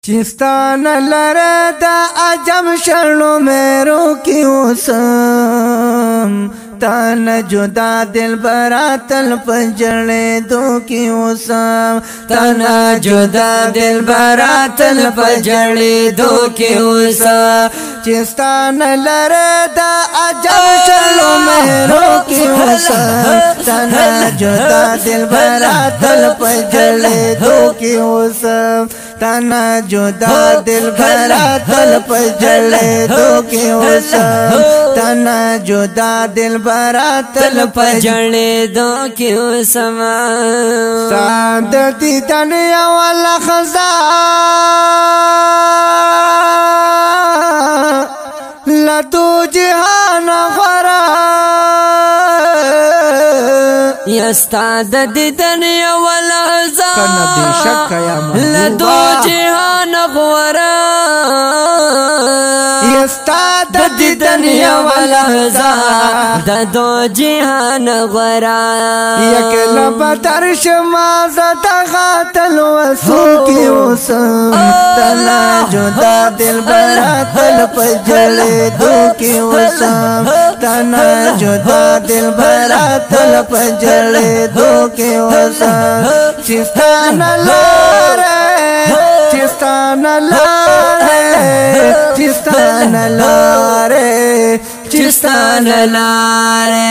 چستان لره دا عجم شرنو میرو کی اوسم تانا جدا دل براتل پجڑے دو کی اوسم تانا جدا دل براتل پجڑے دو کی اوسم چستان لره دا عجم شرنو میرو کی اوسم تانا جدا دل براتل پجڑے دو کی اوسم تانا جدا دل بھرا تل پجڑے دو کی اوسم تانا جدا دل بھرا تل پجڑے دو کی اوسم ساد دیدن یا والا خزا لدو جہان غرا یستاد دیدن یا والا خزا لدو جہان غورا یستاد دیدن یا والا خزا لدو جہان غورا یک لبا درش مازد غاتل وسو کی اوسم تلا جدا دل برا تل پجڑے دو کی اوسم تنا جدا دل برا تل پجڑے دو کی اوسم چستان لارے چستان لارے چستان لارے چستان لارے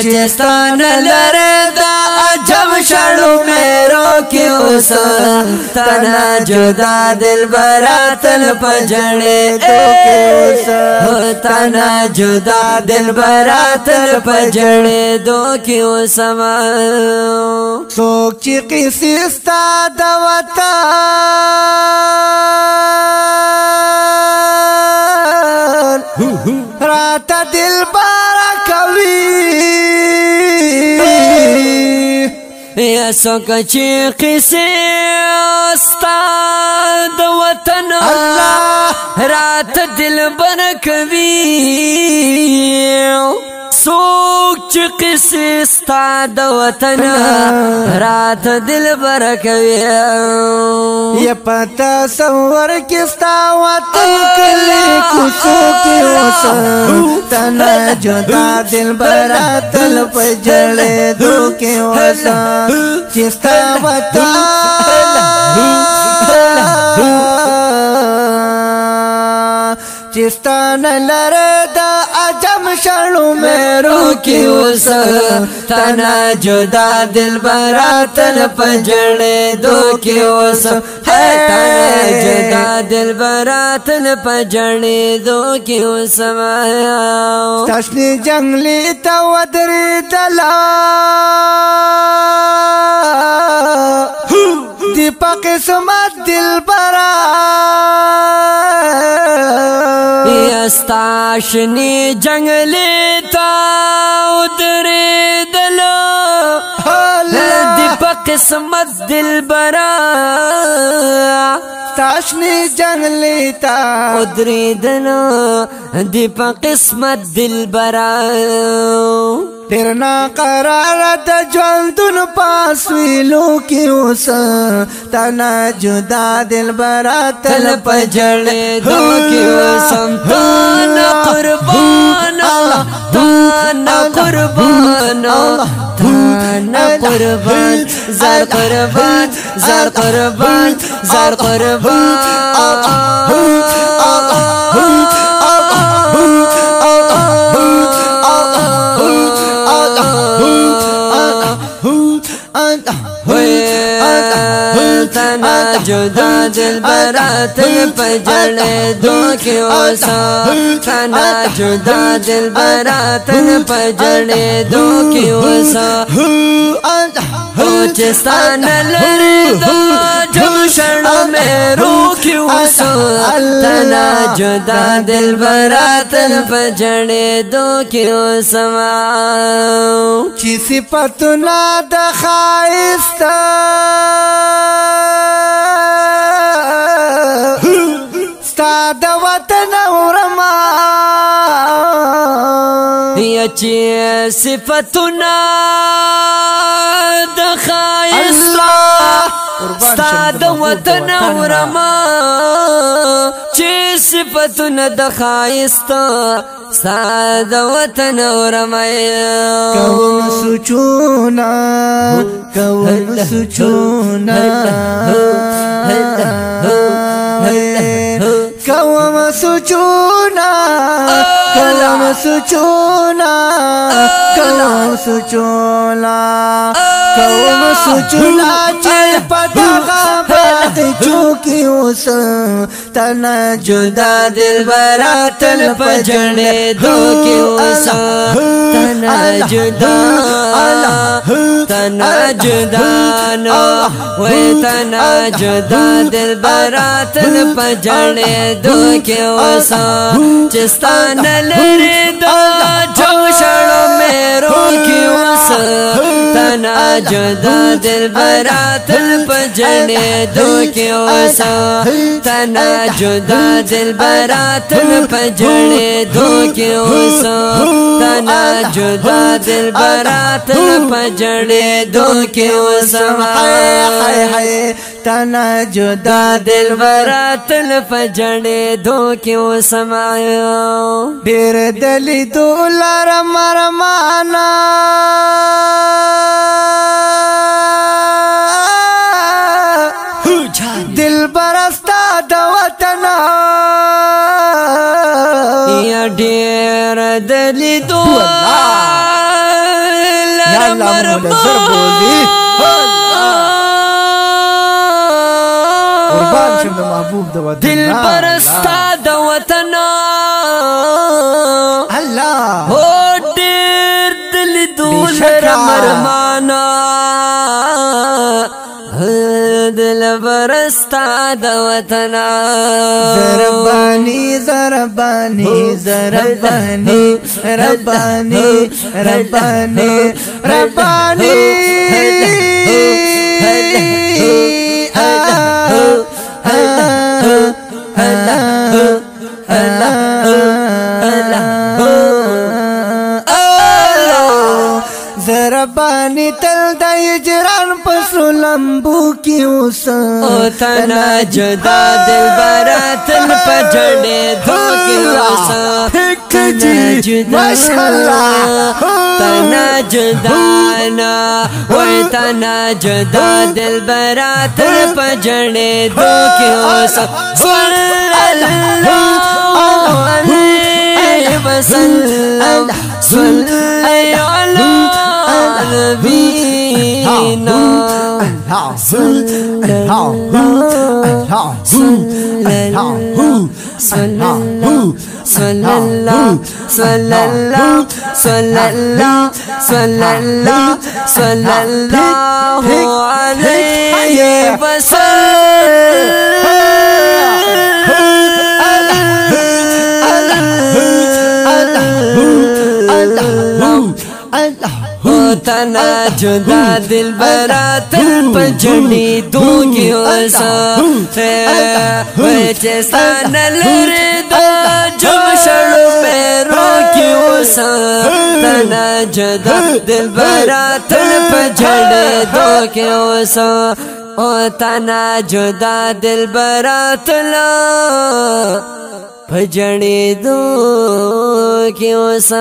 چستان لارے دا عجب شڑو میرو کی اوسم تنا جدا دل برا تل پجڑے دو کی اوسم تنا جدا دل برا تل پجڑے دو کی اوسم سوک چی قیسی استاد وطن رات دل بارا کوي یا سوک چی قیسی استاد وطن رات دل بارا کوي سوک چی قیسی استاد وطن رات دل بارا کوي یا پتا سور کستا وطن کلی کسو کی اوسم تنا جدا دل برا تل پجڑے دو کی اوسم چستا وطن چستان لره دا عجم شرنو میرو کی اوسم تنا جدا دل برا تل پجڑے دو کی اوسم تنا جدا دل برا تل پجڑے دو کی اوسم تشنی جنگلی تا ودری دلا دی پا قسمت دل برا استاشنی جنگلی تا ادری دلو دی پا قسمت دل برا استاشنی جنگلی تا ادری دلو دی پا قسمت دل برا تیرنا قرار دا جوندن پاس ویلو کی اوسم تنا جدا دل برا تل پجڑے دو کی اوسم تانا قربان تانا قربان تانا قربان زر قربان زر قربان زر قربان تنا جدا دل برا تل پجڑے دو کی اوسم تنا جدا دل برا تل پجڑے دو کی اوسم چستان لره دا جم شرنو میرو کی اوسم تنا جدا دل برا تل پجڑے دو کی اوسم چی صفتنا دا خائستا ستاد وطن ورما یا چی صفتنا دا خائستا ستا د وطن ورما صفتنا د خایست ساد وطن ورمای کوم سوچونا کوم سوچونا کوم سوچونا کوم سوچونا کوم سوچونا کوم سوچونا چل پتا چوکی اوس تنا جدا دل برا تل پجڑے دو کی اوس تنا جدا تنا جدا نو وے تنا جدا دل برا تل پجڑے دو کی اوس چستان لری دو جوشڑو میرو کی اوس تنا جدا دل برا تل پجڑے دو کی اوس تنا جدا دل برا تل پجڑے دو کی اوس تنا جدا دل برا تل پجڑے دو کی اوس ہائے ہائے تنا جدا دل برا تل پجڑے دو کی اوس ډیر دلی دولار مرمانا دل برستا د وطن یا ډیر دلی دولار مرمانا دل برستا د وطن الله هو ډیر دل دولار مرمانا دل برستا د وطن زربانی زربانی زربانی ربانی ربانی ربانی زربانی تل د هجران پسو لمبو کی اوس تنا جدا دل برا تل پجڑے دو کی اوس تنا جدا تنا جدا نا وے تنا جدا دل برا تل پجڑے دو کی اوس صلی اللہ علیہ وسلم صلی اللہ نبينا صلى الله صلى الله صلى الله صلى الله صلى الله صلى الله صلى الله صلى الله عليه وسلم تنا جدا دل برا تل پجڑی دو کی اوس چستان لری دو جم شڑو پیرو کی اوس تنا جدا دل برا تل پجڑی دو کی اوس تنا جدا دل برا تل پجڑی دو کی اوس